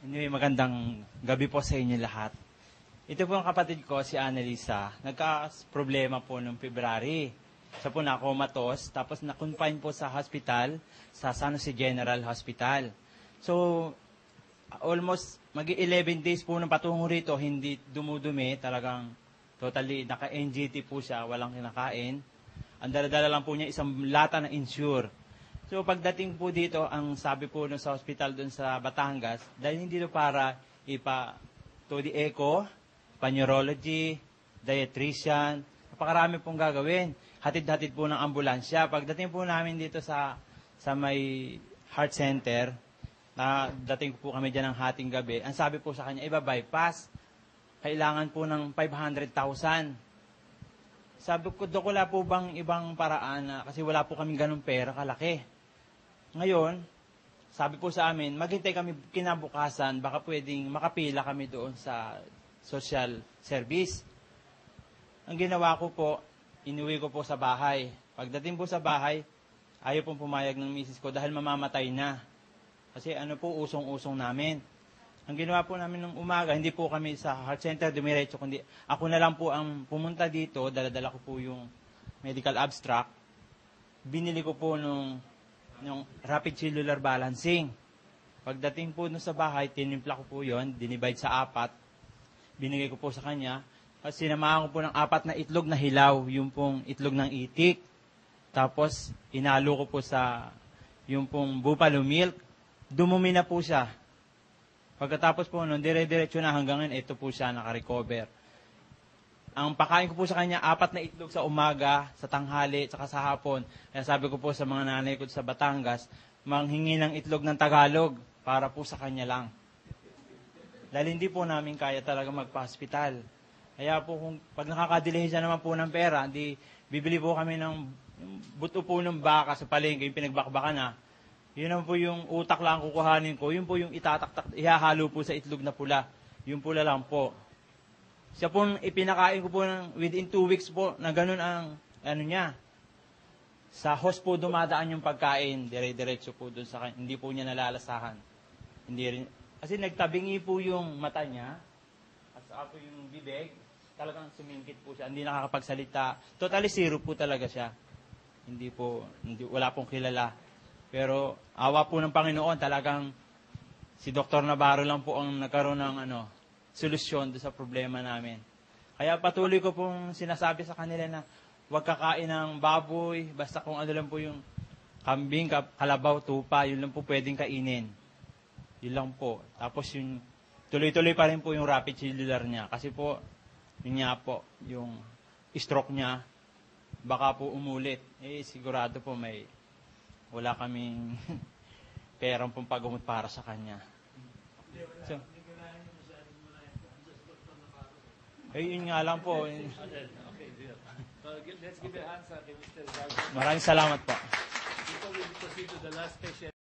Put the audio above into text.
Anyway, magandang gabi po sa inyo lahat. Ito po ang kapatid ko, si Annalisa. Nagka-problema po noong February. Siya po na-comatose, tapos na-confine po sa hospital, sa San Jose General Hospital. So, almost mag-11 days po ng patungo rito, hindi dumudumi, talagang totally naka-NGT po siya, walang kinakain. Ang dala-dala lang po niya isang lata na insure. So pagdating po dito, ang sabi po nun sa hospital doon sa Batangas, dahil hindi ito para to the echo, neurology, dietitian, napakarami pong gagawin. Hatid-hatid po ng ambulansya. Pagdating po namin dito sa may heart center, dating po kami dyan ng hating gabi, ang sabi po sa kanya, iba-bypass. Kailangan po ng 500,000. Sabi ko, Dok, wala po bang ibang paraan na, kasi wala po kaming ganung pera kalaki. Ngayon, sabi po sa amin, maghintay kami kinabukasan, baka pwedeng makapila kami doon sa social service. Ang ginawa ko po, inuwi ko po sa bahay. Pagdating po sa bahay, ayaw pong pumayag ng misis ko dahil mamamatay na. Kasi ano po, usong-usong namin. Ang ginawa po namin ng umaga, hindi po kami sa heart center dumiretso, kundi ako na lang po ang pumunta dito, dala-dala ko po yung medical abstract. Binili ko po nung rapid cellular balancing. Pagdating po sa bahay, tinimpla ko po yun, dinivide sa 4. Binigay ko po sa kanya. At sinamahan ko po ng 4 na itlog na hilaw, yung pong itlog ng itik. Tapos, inalo ko po sa yung pong buffalo milk. Dumumi na po siya. Pagkatapos po nun, dire-diretso na hanggang ngayon, ito po siya, nakarecover. Ang pakain ko po sa kanya, 4 na itlog sa umaga, sa tanghali, saka sa hapon. Kaya sabi ko po sa mga nanay ko sa Batangas, manghingi ng itlog ng Tagalog para po sa kanya lang. Dahil hindi po namin kaya talaga magpa-hospital. Kaya po kung pag nakakadilihin naman po ng pera, bibili po kami ng buto po ng baka sa palengke, yung pinagbakbakan na. Yun naman po yung utak lang kukuhanin ko. Yun po yung itataktak, ihahalo po sa itlog na pula. Yung pula lang po. Siya po, ipinakain ko po within 2 weeks po na ganun ang, niya. Sa host po dumadaan yung pagkain, dire-diretso po dun sa kanya. Hindi po niya nalalasahan. Hindi rin, kasi nagtabingi po yung mata niya, at saka po yung bibig, talagang sumingkit po siya, hindi nakakapagsalita. Totally zero po talaga siya. Wala pong kilala. Pero awa po ng Panginoon, talagang si Dr. Navarro lang po ang nagkaroon ng solusyon sa problema namin. Kaya patuloy ko pong sinasabi sa kanila na huwag kakain ng baboy, basta kung ano lang po yung kambing, kalabaw, tupa, yun lang po pwedeng kainin. Yun lang po. Tapos yung tuloy-tuloy pa rin po yung rapid cellular niya. Kasi po, yun nga po, yung stroke niya, baka po umulit. Sigurado po wala kaming perang pong pagumot para sa kanya. So, yun nga lang po. Let's give a hand sa Mr. Gago. Maraming salamat po. Before we proceed to the last patient.